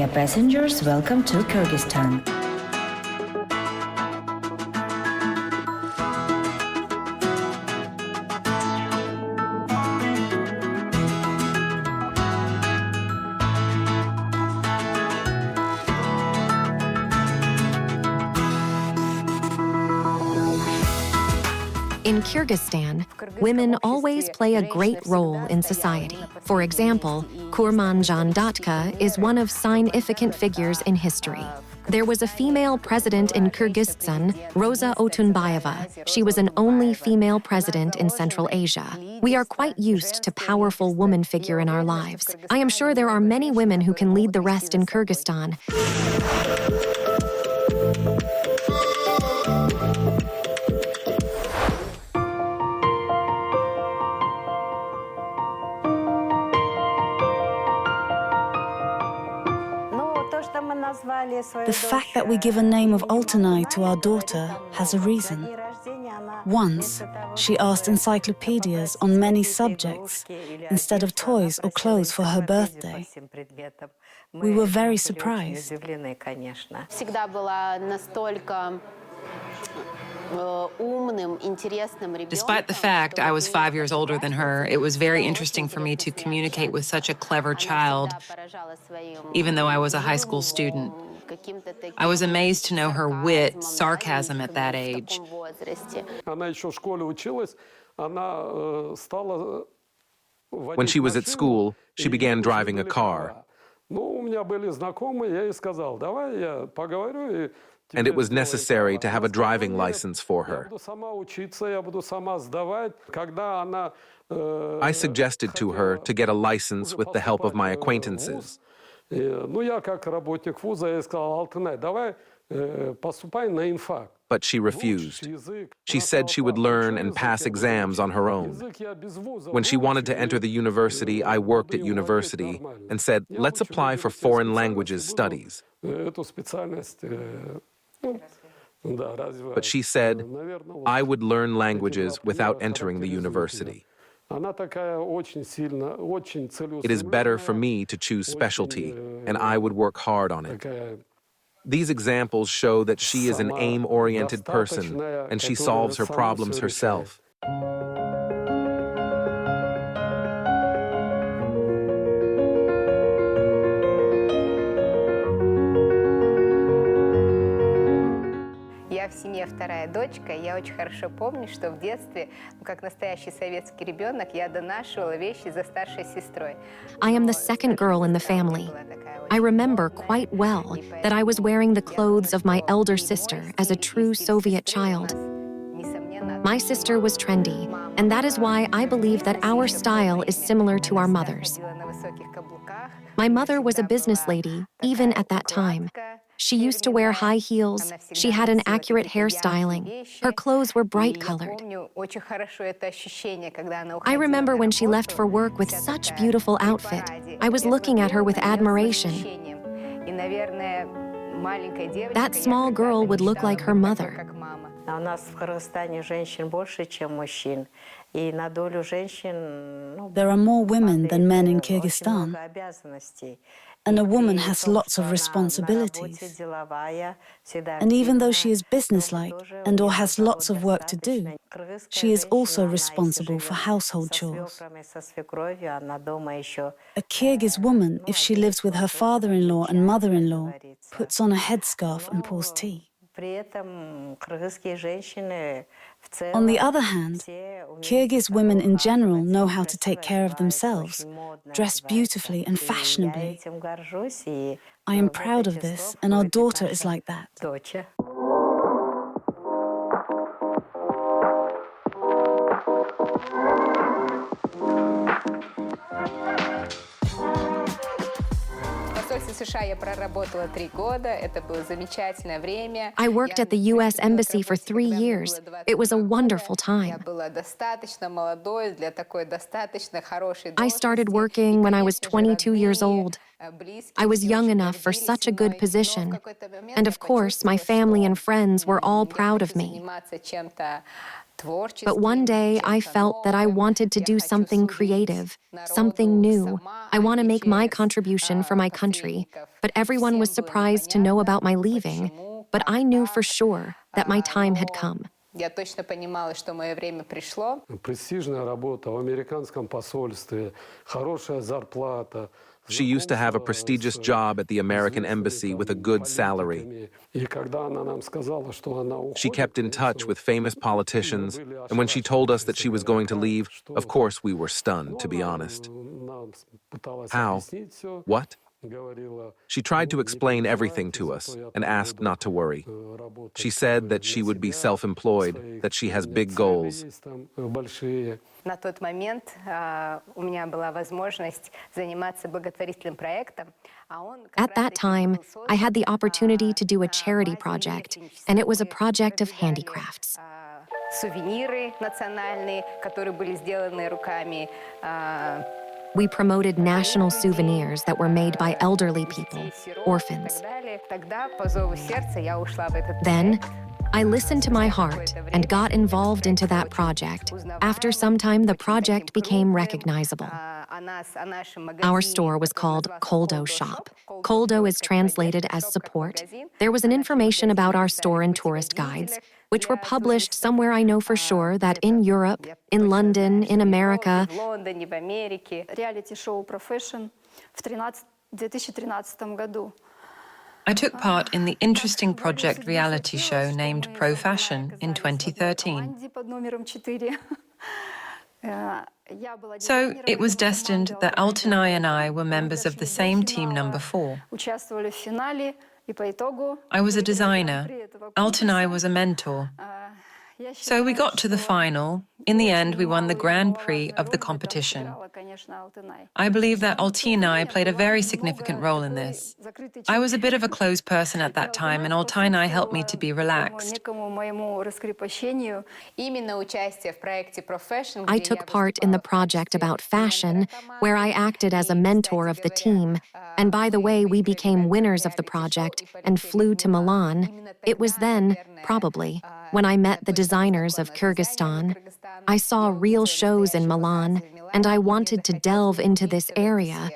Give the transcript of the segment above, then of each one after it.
Dear passengers, welcome to Kyrgyzstan. In Kyrgyzstan, women always play a great role in society. For example, Kurmanzhan Datka is one of significant figures in history. There was a female president in Kyrgyzstan, Roza Otunbayeva. She was an only female president in Central Asia. We are quite used to powerful woman figure in our lives. I am sure there are many women who can lead the rest in Kyrgyzstan. The fact that we give a name of Altynai to our daughter has a reason. Once, she asked encyclopedias on many subjects instead of toys or clothes for her birthday. We were very surprised. Despite the fact I was 5 years older than her, it was very interesting for me to communicate with such a clever child, even though I was a high school student. I was amazed to know her wit, sarcasm at that age. When she was at school, she began driving a car. And it was necessary to have a driving license for her. I suggested to her to get a license with the help of my acquaintances. But she refused. She said she would learn and pass exams on her own. When she wanted to enter the university, I worked at university and said, let's apply for foreign languages studies. But she said, I would learn languages without entering the university. It is better for me to choose specialty, and I would work hard on it. These examples show that she is an aim-oriented person, and she solves her problems herself. В семье вторая дочка, я очень хорошо помню, что в детстве, как настоящий советский ребенок, я донашивала вещи за старшей сестрой. I am the second girl in the family. I remember quite well that I was wearing the clothes of my elder sister as a true Soviet child. My sister was trendy, and that is why I believe that our style is similar to our mother's. My mother was a business lady, even at that time. She used to wear high heels, she had an accurate hairstyling, her clothes were bright colored. I remember when she left for work with such beautiful outfit. I was looking at her with admiration. That small girl would look like her mother. There are more women than men in Kyrgyzstan, and a woman has lots of responsibilities. And even though she is businesslike and or has lots of work to do, she is also responsible for household chores. A Kyrgyz woman, if she lives with her father-in-law and mother-in-law, puts on a headscarf and pours tea. On the other hand, Kyrgyz women in general know how to take care of themselves, dress beautifully and fashionably. I am proud of this, and our daughter is like that. I worked at the U.S. Embassy for 3 years. It was a wonderful time. I started working when I was 22 years old. I was young enough for such a good position. And of course, my family and friends were all proud of me. But one day I felt that I wanted to do something creative, something new. I want to make my contribution for my country. But everyone was surprised to know about my leaving. But I knew for sure that my time had come. Я точно понимала, что мое время пришло. Престижная работа в американском посольстве, хорошая зарплата. She used to have a prestigious job at the American embassy with a good salary. She kept in touch with famous politicians, and when she told us that she was going to leave, of course we were stunned, to be honest. How? What? She tried to explain everything to us and asked not to worry. She said that she would be self-employed, that she has big goals. На тот момент у меня была возможность заниматься благотворительным проектом. At that time, I had the opportunity to do a charity project, and it was a project of handicrafts. Сувениры национальные, которые были сделаны руками. We promoted national souvenirs that were made by elderly people, orphans. Then, I listened to my heart and got involved into that project. After some time, the project became recognizable. Our store was called Koldo Shop. Koldo is translated as support. There was an information about our store in tourist guides, which were published somewhere I know for sure that in Europe, in London, in America. Reality-show Profession в 2013 году. I took part in the interesting project reality show named Pro Fashion in 2013. So it was destined that Altynai and I were members of the same team number 4. I was a designer. Altynai was a mentor. So we got to the final. In the end, we won the Grand Prix of the competition. I believe that Altynai played a very significant role in this. I was a bit of a closed person at that time, and Altynai helped me to be relaxed. I took part in the project about fashion, where I acted as a mentor of the team. And by the way, we became winners of the project and flew to Milan. It was then, probably, when I met the designers of Kyrgyzstan. I saw real shows in Milan, and I wanted to delve into this area.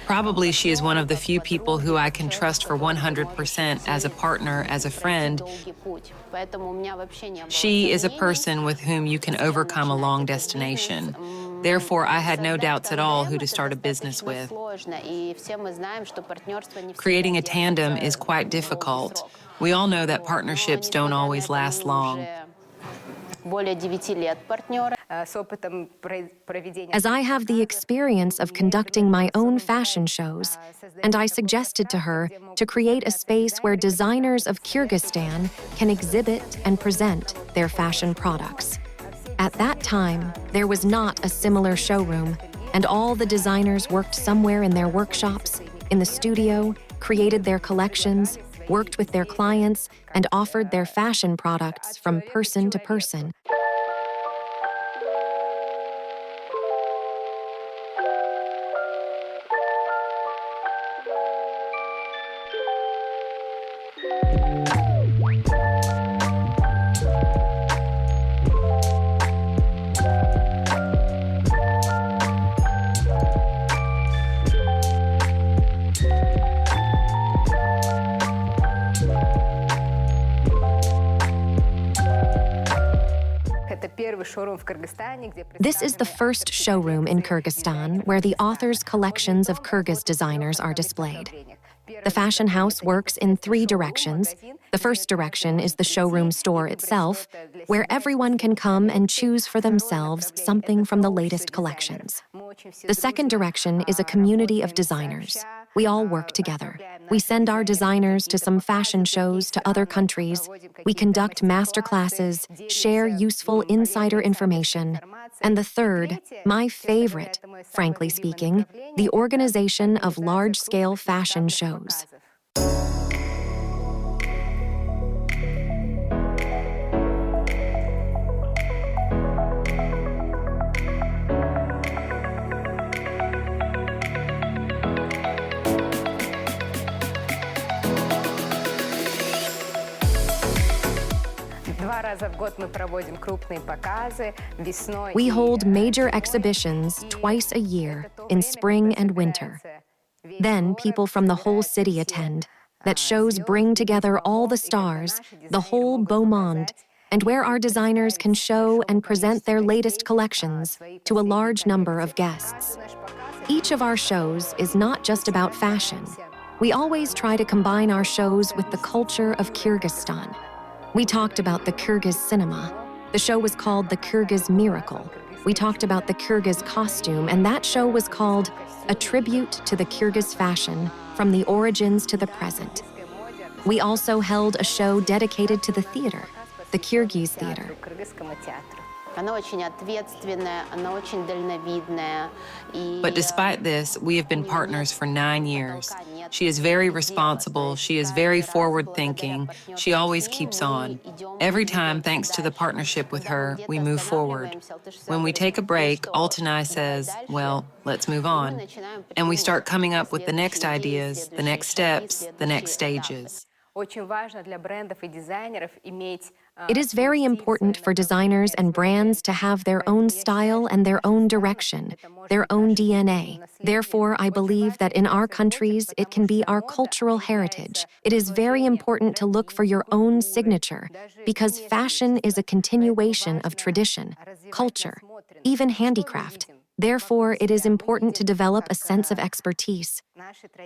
Probably she is one of the few people who I can trust for 100% as a partner, as a friend. She is a person with whom you can overcome a long destination. Therefore, I had no doubts at all who to start a business with. Creating a tandem is quite difficult. We all know that partnerships don't always last long. As I have the experience of conducting my own fashion shows, and I suggested to her to create a space where designers of Kyrgyzstan can exhibit and present their fashion products. At that time, there was not a similar showroom, and all the designers worked somewhere in their workshops, in the studio, created their collections, worked with their clients, and offered their fashion products from person to person. This is the first showroom in Kyrgyzstan where the authors' collections of Kyrgyz designers are displayed. The fashion house works in 3 directions. The first direction is the showroom store itself, where everyone can come and choose for themselves something from the latest collections. The second direction is a community of designers. We all work together. We send our designers to some fashion shows to other countries. We conduct masterclasses, share useful insider information. And the third, my favorite, frankly speaking, the organization of large-scale fashion shows. We hold major exhibitions twice a year, in spring and winter. Then people from the whole city attend. That shows bring together all the stars, the whole beau monde, and where our designers can show and present their latest collections to a large number of guests. Each of our shows is not just about fashion. We always try to combine our shows with the culture of Kyrgyzstan. We talked about the Kyrgyz cinema. The show was called The Kyrgyz Miracle. We talked about the Kyrgyz costume, and that show was called A Tribute to the Kyrgyz Fashion, from the Origins to the Present. We also held a show dedicated to the theater, the Kyrgyz Theater. But despite this, we have been partners for 9 years. She is very responsible, she is very forward-thinking, she always keeps on. Every time, thanks to the partnership with her, we move forward. When we take a break, Altynai says, well, let's move on. And we start coming up with the next ideas, the next steps, the next stages. It is very important for designers and brands to have their own style and their own direction, their own DNA. Therefore, I believe that in our countries, it can be our cultural heritage. It is very important to look for your own signature, because fashion is a continuation of tradition, culture, even handicraft. Therefore, it is important to develop a sense of expertise.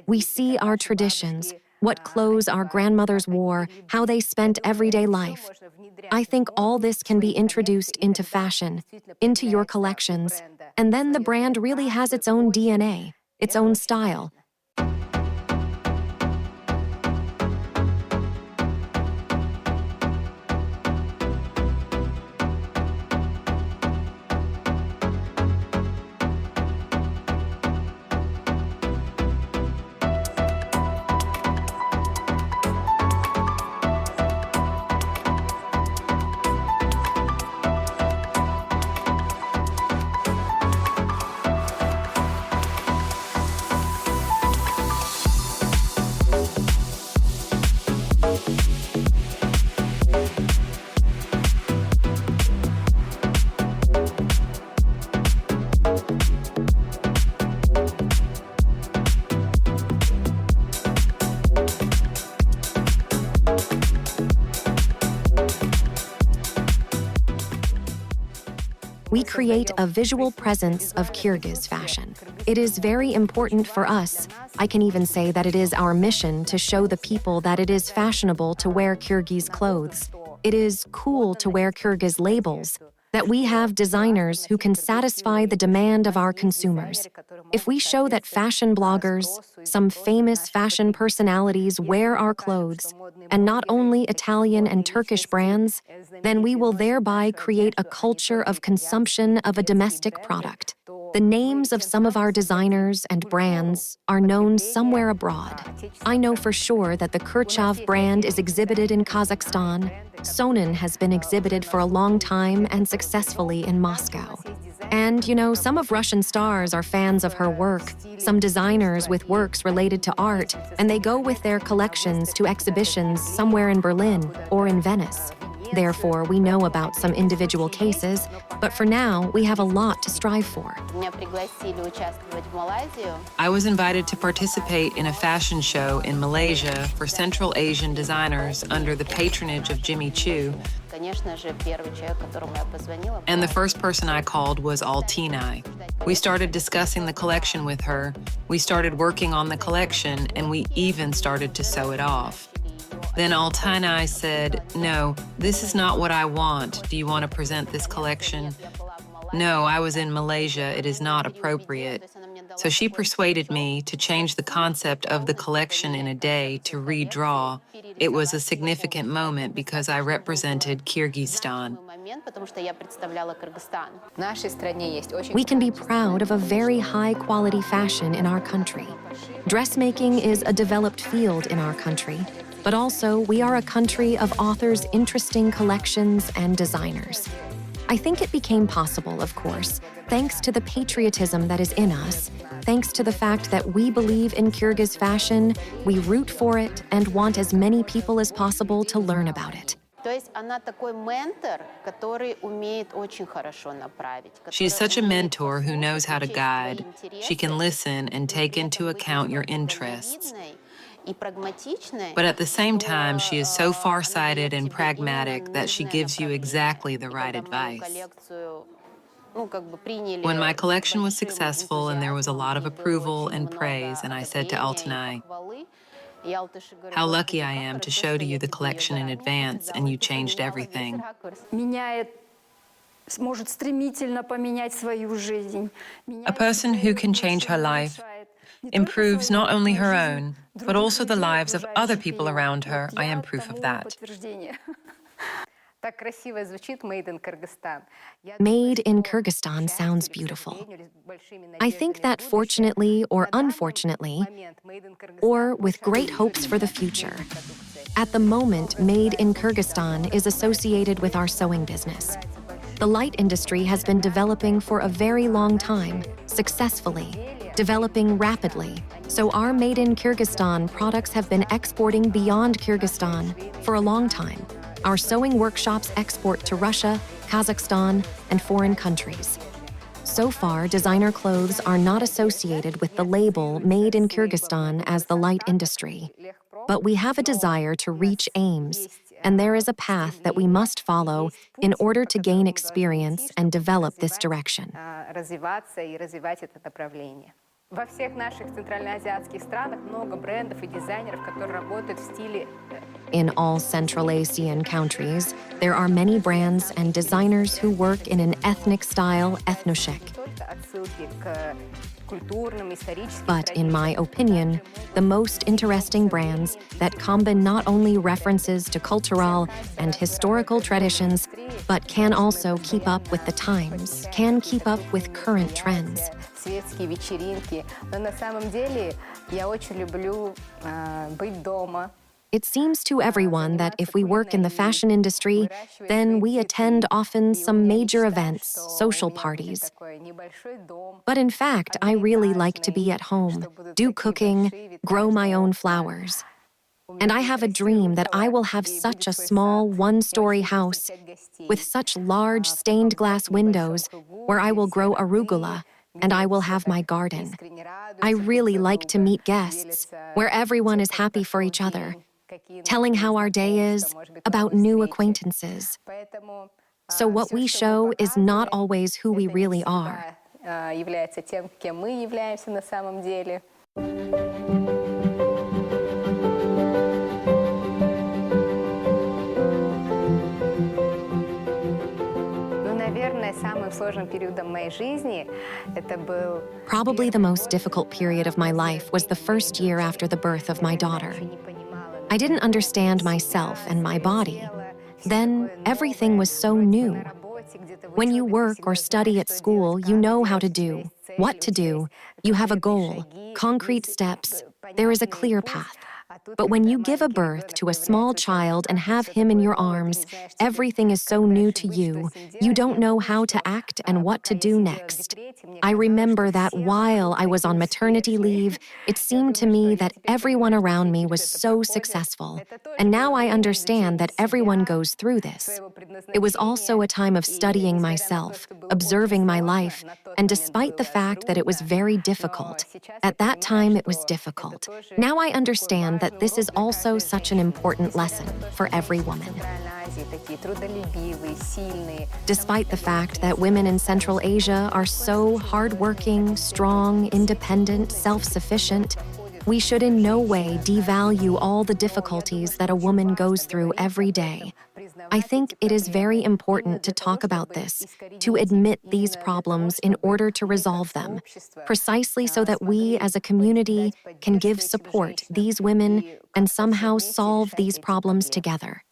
We see our traditions, what clothes our grandmothers wore, how they spent everyday life. I think all this can be introduced into fashion, into your collections, and then the brand really has its own DNA, its own style. We create a visual presence of Kyrgyz fashion. It is very important for us. I can even say that it is our mission to show the people that it is fashionable to wear Kyrgyz clothes. It is cool to wear Kyrgyz labels, that we have designers who can satisfy the demand of our consumers. If we show that fashion bloggers, some famous fashion personalities wear our clothes, and not only Italian and Turkish brands, then we will thereby create a culture of consumption of a domestic product. The names of some of our designers and brands are known somewhere abroad. I know for sure that the Kurchav brand is exhibited in Kazakhstan. Sonin has been exhibited for a long time and successfully in Moscow. And, some of Russian stars are fans of her work, some designers with works related to art, and they go with their collections to exhibitions somewhere in Berlin or in Venice. Therefore, we know about some individual cases, but for now, we have a lot to strive for. I was invited to participate in a fashion show in Malaysia for Central Asian designers under the patronage of Jimmy Choo. And the first person I called was Altynai. We started discussing the collection with her, we started working on the collection, and we even started to sew it off. Then Altynai said, "No, this is not what I want. Do you want to present this collection?" "No, I was in Malaysia. It is not appropriate." So she persuaded me to change the concept of the collection in a day to redraw. It was a significant moment because I represented Kyrgyzstan. We can be proud of a very high-quality fashion in our country. Dressmaking is a developed field in our country, but also we are a country of authors' interesting collections and designers. I think it became possible, of course, thanks to the patriotism that is in us, thanks to the fact that we believe in Kyrgyz fashion, we root for it, and want as many people as possible to learn about it. She's such a mentor who knows how to guide. She can listen and take into account your interests. But at the same time, she is so far-sighted and pragmatic that she gives you exactly the right advice. When my collection was successful and there was a lot of approval and praise, and I said to Altynai, "How lucky I am to show to you the collection in advance, and you changed everything." A person who can change her life improves not only her own, but also the lives of other people around her. I am proof of that. Made in Kyrgyzstan sounds beautiful. I think that fortunately or unfortunately, or with great hopes for the future, at the moment, Made in Kyrgyzstan is associated with our sewing business. The light industry has been developing for a very long time, successfully, developing rapidly. So our Made in Kyrgyzstan products have been exporting beyond Kyrgyzstan for a long time. Our sewing workshops export to Russia, Kazakhstan, and foreign countries. So far, designer clothes are not associated with the label Made in Kyrgyzstan as the light industry. But we have a desire to reach aims, and there is a path that we must follow in order to gain experience and develop this direction. Во всех наших центральноазиатских странах много брендов и дизайнеров, которые работают в стиле. In all Central Asian countries, there are many brands and designers who work in an ethnic style, ethnoshek. But in my opinion, the most interesting brands that combine not only references to cultural and historical traditions, but can also keep up with the times, can keep up with current trends. Светские вечеринки. Но на самом деле я очень люблю быть дома. It seems to everyone that if we work in the fashion industry, then we attend often some major events, social parties. But in fact, I really like to be at home, do cooking, grow my own flowers. And I have a dream that I will have such a small one-story house with such large stained glass windows where I will grow arugula and I will have my garden. I really like to meet guests where everyone is happy for each other, telling how our day is, about new acquaintances. So what we show is not always who we really are. Является тем, кем мы являемся на самом деле. Probably the most difficult period of my life was the first year after the birth of my daughter. I didn't understand myself and my body. Then everything was so new. When you work or study at school, you know how to do, what to do. You have a goal, concrete steps. There is a clear path. But when you give a birth to a small child and have him in your arms, everything is so new to you. You don't know how to act and what to do next. I remember that while I was on maternity leave, it seemed to me that everyone around me was so successful. And now I understand that everyone goes through this. It was also a time of studying myself, observing my life, and despite the fact that it was very difficult, at that time it was difficult. Now I understand that this is also such an important lesson for every woman. Despite the fact that women in Central Asia are so hardworking, strong, independent, self-sufficient, We should in no way devalue all the difficulties that a woman goes through every day. I think it is very important to talk about this, to admit these problems in order to resolve them, precisely so that we as a community can give support these women and somehow solve these problems together.